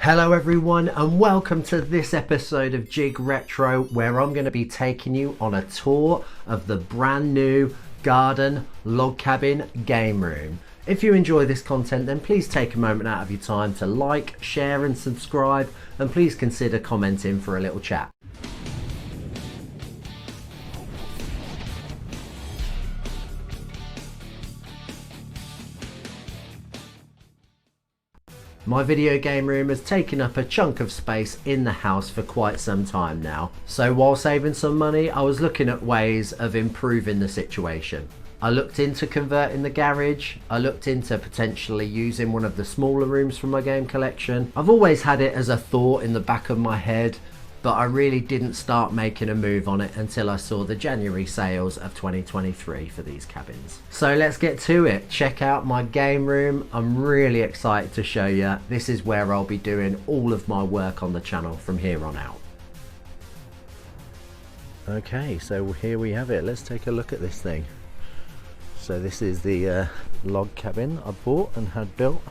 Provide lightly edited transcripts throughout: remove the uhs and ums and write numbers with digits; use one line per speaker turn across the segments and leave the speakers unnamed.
Hello everyone and welcome to this episode of Jig Retro, where I'm going to be taking you on a tour of the brand new garden log cabin game room. If you enjoy this content, then please take a moment out of your time to like, share and subscribe, and please consider commenting for a little chat. My video game room has taken up a chunk of space in the house for quite some time now, so while saving some money, I was looking at ways of improving the situation. I looked into converting the garage, I looked into potentially using one of the smaller rooms from my game collection. I've always had it as a thought in the back of my head, but I really didn't start making a move on it until I saw the January sales of 2023 for these cabins. So let's get to it. Check out my game room. I'm really excited to show you. This is where I'll be doing all of my work on the channel from here on out. Okay, so here we have it. Let's take a look at this thing. So this is the log cabin I bought and had built.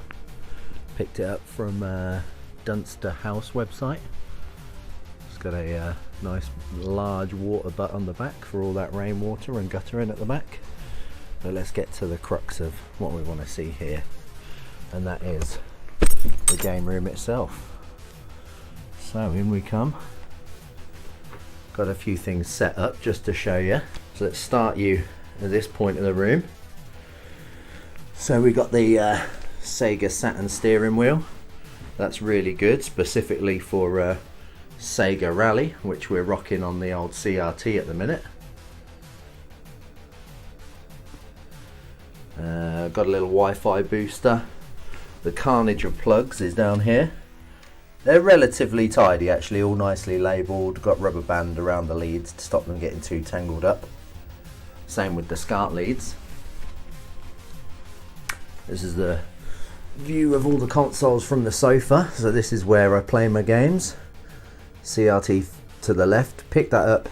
Picked it up from Dunster House website. Got a nice large water butt on the back for all that rainwater and guttering at the back. But let's get to the crux of what we want to see here, and that is the game room itself. So in we come. Got a few things set up just to show you. So let's start you at this point of the room. So we got the Sega Saturn steering wheel. That's really good, specifically for Sega Rally, which we're rocking on the old CRT at the minute. Got a little Wi-Fi booster. The carnage of plugs is down here. They're relatively tidy actually, all nicely labelled. Got rubber band around the leads to stop them getting too tangled up. Same with the SCART leads. This is the view of all the consoles from the sofa. So this is where I play my games. CRT to the left. Picked that up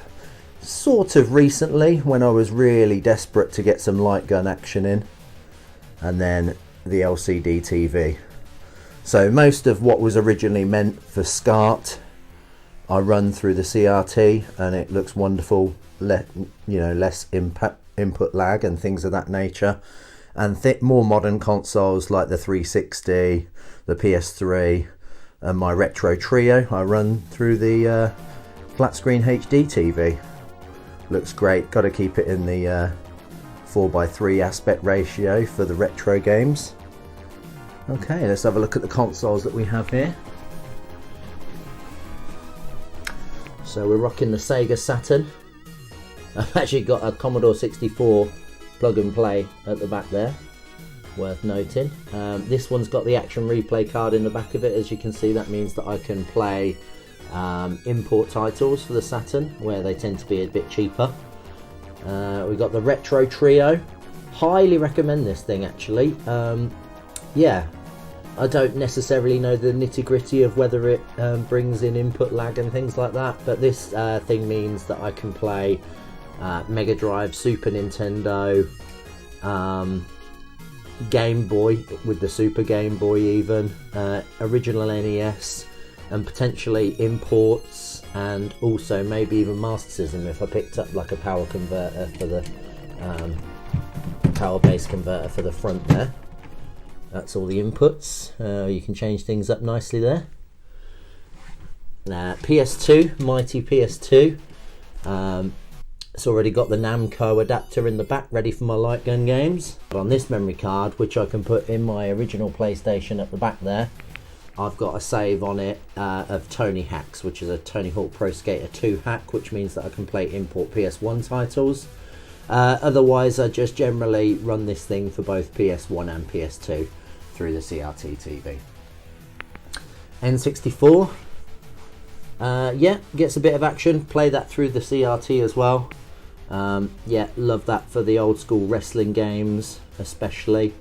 sort of recently when I was really desperate to get some light gun action in, and then the LCD TV. So most of what was originally meant for SCART I run through the CRT, and it looks wonderful. Less input lag and things of that nature, and more modern consoles like the 360, the PS3 and my retro trio I run through the flat screen HD TV. Looks great. Got to keep it in the 4:3 aspect ratio for the retro games. Okay, let's have a look at the consoles that we have here. So we're rocking the Sega Saturn. I've actually got a Commodore 64 plug and play at the back there, worth noting. This one's got the action replay card in the back of it. As you can see, that means that I can play import titles for the Saturn, where they tend to be a bit cheaper. We got the retro trio. Highly recommend this thing actually. Yeah, I don't necessarily know the nitty gritty of whether it brings in input lag and things like that, but this thing means that I can play Mega Drive, Super Nintendo, Game Boy with the Super Game Boy even, original NES, and potentially imports, and also maybe even Master System if I picked up like a power converter for the power base converter for the front there. That's all the inputs. You can change things up nicely there. PS2, mighty PS2. It's already got the Namco adapter in the back ready for my light gun games. But on this memory card, which I can put in my original PlayStation at the back there, I've got a save on it of Tony Hawk's, which is a Tony Hawk Pro Skater 2 hack, which means that I can play import PS1 titles. Otherwise, I just generally run this thing for both PS1 and PS2 through the CRT TV. N64. Yeah, gets a bit of action. Play that through the CRT as well. Yeah, love that for the old school wrestling games especially.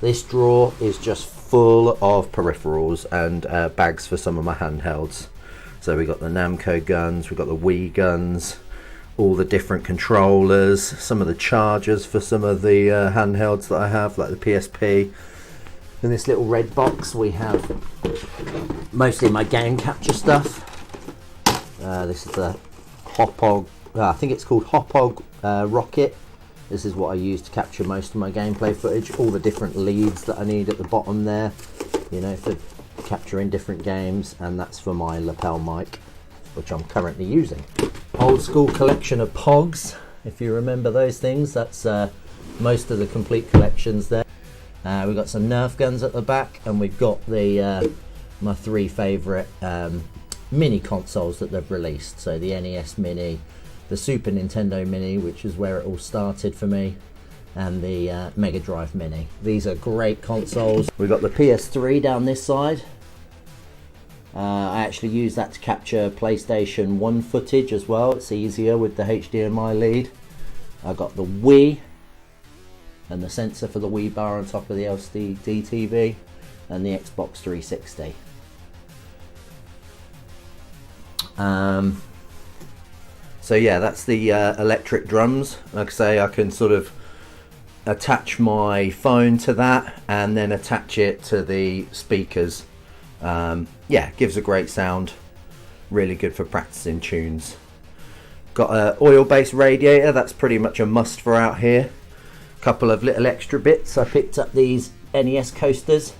This drawer is just full of peripherals and bags for some of my handhelds. So we got the Namco guns, we've got the Wii guns, all the different controllers, some of the chargers for some of the handhelds that I have, like the PSP. In this little red box we have mostly my game capture stuff. This is the Hopog, I think it's called Hopog Rocket. This is what I use to capture most of my gameplay footage. All the different leads that I need at the bottom there, you know, for capturing different games, and that's for my lapel mic, which I'm currently using. Old school collection of Pogs, if you remember those things. That's most of the complete collections there. We've got some Nerf guns at the back, and we've got the my three favourite mini consoles that they've released. So the NES Mini, the Super Nintendo Mini, which is where it all started for me, and the Mega Drive Mini. These are great consoles. We've got the PS3 down this side. I actually use that to capture PlayStation 1 footage as well. It's easier with the HDMI lead. I got the Wii and the sensor for the Wii bar on top of the LCD TV, and the Xbox 360. So yeah, that's the electric drums. Like I say, I can sort of attach my phone to that and then attach it to the speakers. Yeah, gives a great sound. Really good for practicing tunes. Got an oil-based radiator. That's pretty much a must for out here. Couple of little extra bits. I picked up these NES coasters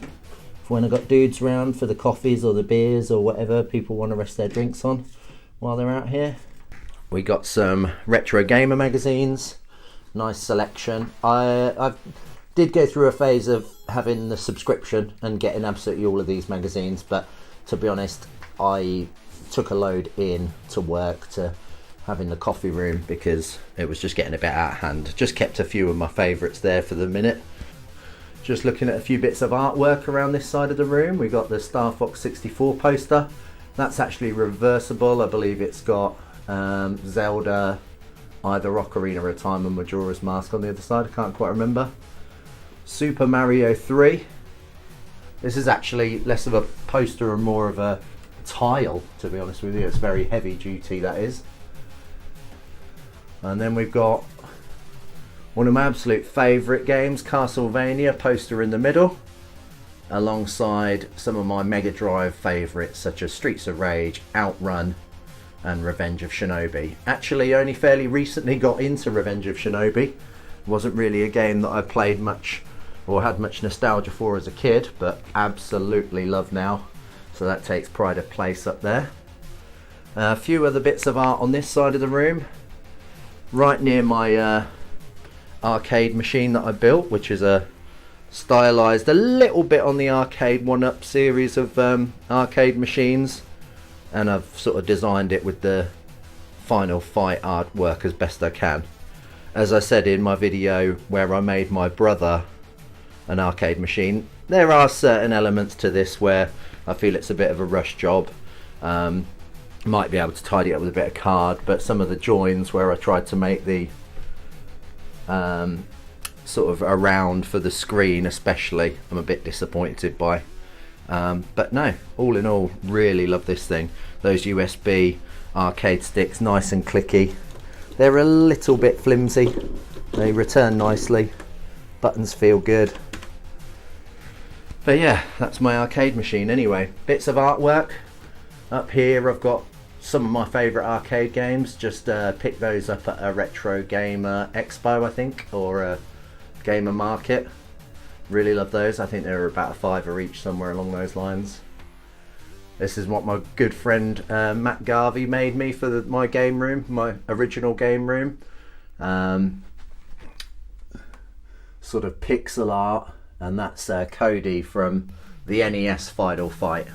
for when I got dudes round for the coffees or the beers or whatever people want to rest their drinks on while they're out here. We got some retro gamer magazines. Nice selection. I did go through a phase of having the subscription and getting absolutely all of these magazines, but to be honest, I took a load in to work to having the coffee room because it was just getting a bit out of hand. Just kept a few of my favourites there for the minute. Just looking at a few bits of artwork around this side of the room. We got the Star Fox 64 poster. That's actually reversible. I believe it's got Zelda, either Ocarina of Time and Majora's Mask on the other side. I can't quite remember. Super Mario 3. This is actually less of a poster and more of a tile, to be honest with you. It's very heavy duty, that is. And then we've got one of my absolute favourite games, Castlevania, poster in the middle, alongside some of my Mega Drive favourites such as Streets of Rage, Outrun and Revenge of Shinobi. Actually only fairly recently got into Revenge of Shinobi. Wasn't really a game that I played much or had much nostalgia for as a kid, but absolutely love now. So that takes pride of place up there. A few other bits of art on this side of the room. Right near my arcade machine that I built, which is a stylized a little bit on the arcade 1-up series of arcade machines, and I've sort of designed it with the Final Fight artwork as best I can. As I said in my video where I made my brother an arcade machine, there are certain elements to this where I feel it's a bit of a rush job. Might be able to tidy it up with a bit of card, but some of the joins where I tried to make the sort of around for the screen especially, I'm a bit disappointed by. But no, all in all, really love this thing. Those USB arcade sticks, nice and clicky. They're a little bit flimsy. They return nicely. Buttons feel good. But yeah, that's my arcade machine anyway. Bits of artwork. Up here I've got some of my favourite arcade games. Just picked those up at a Retro Gamer Expo, I think, or a Gamer Market. Really love those. I think they were about a £5 each, somewhere along those lines. This is what my good friend Matt Garvey made me for my game room, my original game room. Sort of pixel art, and that's Cody from the NES Final Fight.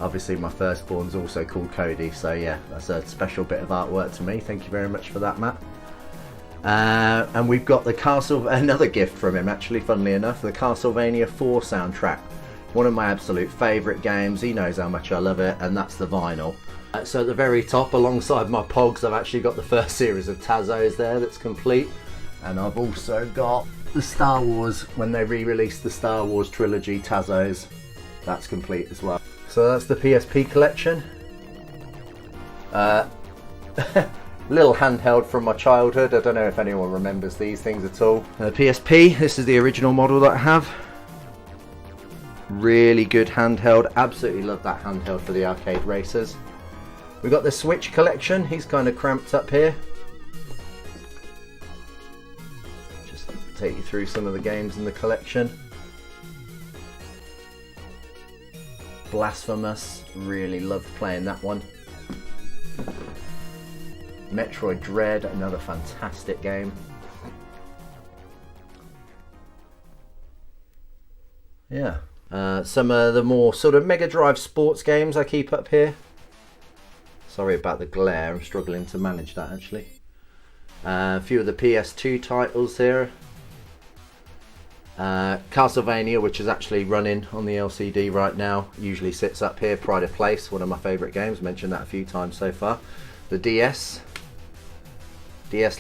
Obviously my firstborn's also called Cody, so yeah, that's a special bit of artwork to me. Thank you very much for that, Matt. And we've got another gift from him actually, funnily enough, the Castlevania 4 soundtrack. One of my absolute favourite games. He knows how much I love it, and that's the vinyl. So at the very top, alongside my Pogs, I've actually got the first series of Tazos there that's complete. And I've also got the Star Wars, when they re-released the Star Wars trilogy Tazos, that's complete as well. So that's the PSP collection. Little handheld from my childhood. I don't know if anyone remembers these things at all. PSP, this is the original model that I have. Really good handheld. Absolutely love that handheld for the arcade racers. We've got the Switch collection. He's kind of cramped up here. Just take you through some of the games in the collection. Blasphemous. Really loved playing that one. Metroid Dread, another fantastic game. Yeah. Some of the more sort of Mega Drive sports games I keep up here. Sorry about the glare, I'm struggling to manage that actually. A few of the PS2 titles here. Castlevania, which is actually running on the LCD right now, usually sits up here. Pride of Place, one of my favourite games, mentioned that a few times so far. The DS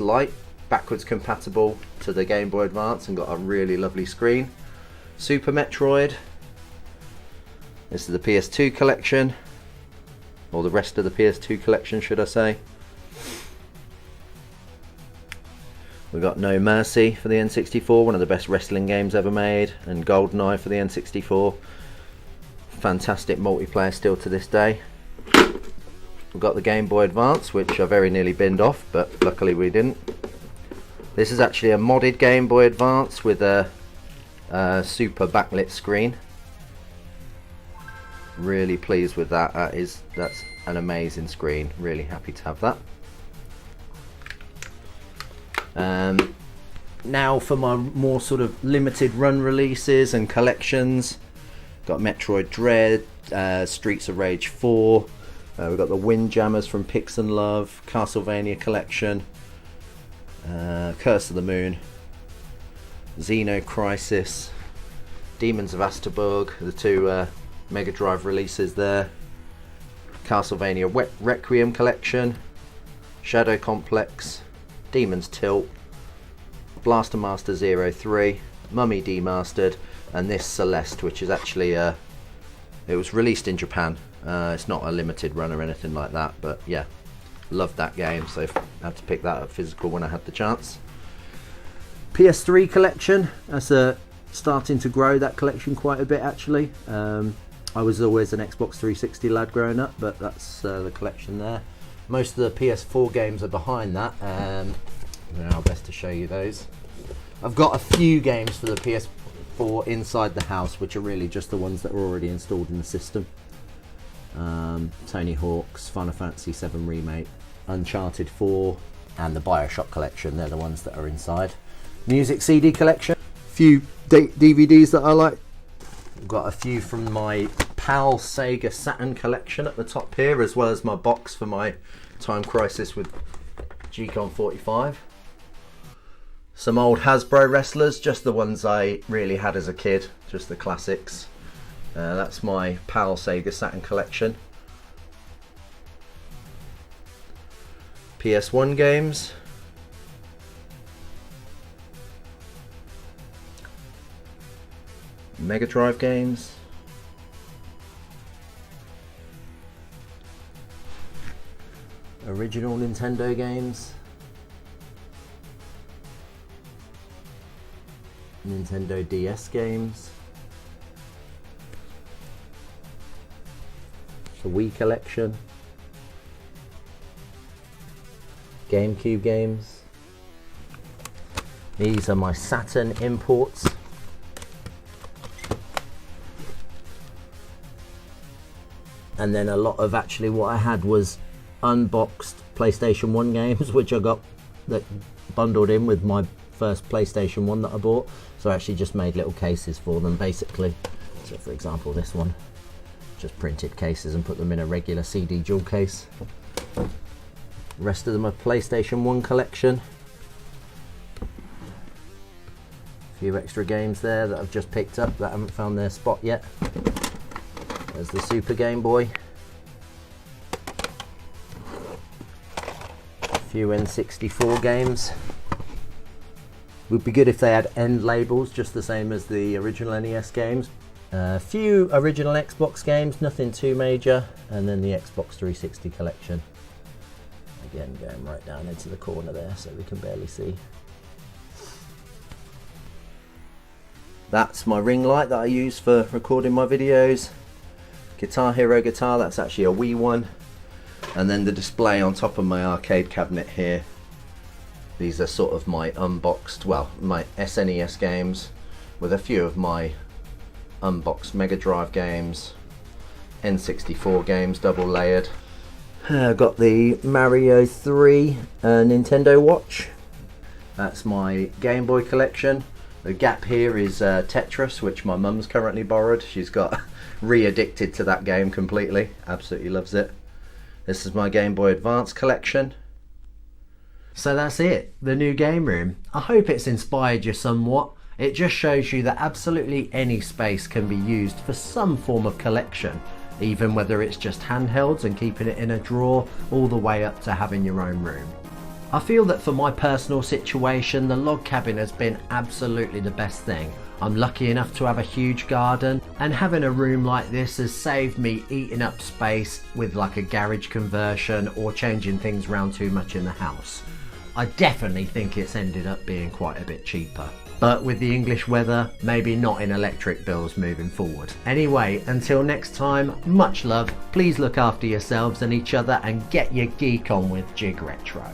Lite, backwards compatible to the Game Boy Advance and got a really lovely screen. Super Metroid. This is the PS2 collection, or the rest of the PS2 collection should I say. We've got No Mercy for the N64, one of the best wrestling games ever made, and GoldenEye for the N64. Fantastic multiplayer still to this day. We've got the Game Boy Advance, which I very nearly binned off, but luckily we didn't. This is actually a modded Game Boy Advance with a super backlit screen. Really pleased with that. That's an amazing screen. Really happy to have that. Now for my more sort of limited run releases and collections. Got Metroid Dread, Streets of Rage 4. We've got the Windjammers from Pix and Love, Castlevania collection, Curse of the Moon, Xeno Crisis, Demons of Asterburg, the two Mega Drive releases there, Castlevania Requiem collection, Shadow Complex, Demon's Tilt, Blaster Master 03, Mummy Demastered, and this Celeste, which is actually it was released in Japan. It's not a limited run or anything like that, but yeah, loved that game, so I had to pick that up physical when I had the chance. PS3 collection, that's starting to grow that collection quite a bit actually. I was always an Xbox 360 lad growing up, but that's the collection there. Most of the PS4 games are behind that. Now best to show you those. I've got a few games for the PS4 inside the house, which are really just the ones that are already installed in the system. Tony Hawk's, Final Fantasy VII Remake, Uncharted 4, and the Bioshock collection. They're the ones that are inside. Music CD collection. Few DVDs that I like. I've got a few from my PAL Sega Saturn collection at the top here, as well as my box for my Time Crisis with G-Con 45. Some old Hasbro wrestlers, just the ones I really had as a kid, just the classics. That's my PAL Sega Saturn collection. PS1 games. Mega Drive games. Original Nintendo games. Nintendo DS games. The Wii collection. GameCube games. These are my Saturn imports. And then a lot of actually what I had was unboxed PlayStation 1 games, which I got that bundled in with my first PlayStation 1 that I bought. So I actually just made little cases for them basically. So for example this one, just printed cases and put them in a regular CD dual case. Rest of them are PlayStation 1 collection. A few extra games there that I've just picked up that haven't found their spot yet. There's the Super Game Boy. A few N64 games. Would be good if they had end labels, just the same as the original NES games. A few original Xbox games, nothing too major, and then the Xbox 360 collection. Again, going right down into the corner there so we can barely see. That's my ring light that I use for recording my videos. Guitar Hero guitar, that's actually a Wii one. And then the display on top of my arcade cabinet here. These are sort of my unboxed, well, my SNES games with a few of my unboxed Mega Drive games, N64 games, double layered. I've got the Mario 3 Nintendo Watch. That's my Game Boy collection. The gap here is Tetris, which my mum's currently borrowed. She's got re-addicted to that game completely. Absolutely loves it. This is my Game Boy Advance collection. So that's it, the new game room. I hope it's inspired you somewhat. It just shows you that absolutely any space can be used for some form of collection, even whether it's just handhelds and keeping it in a drawer, all the way up to having your own room. I feel that for my personal situation, the log cabin has been absolutely the best thing. I'm lucky enough to have a huge garden, and having a room like this has saved me eating up space with like a garage conversion or changing things around too much in the house. I definitely think it's ended up being quite a bit cheaper. But with the English weather, maybe not in electric bills moving forward. Anyway, until next time, much love, please look after yourselves and each other and get your geek on with Jig Retro.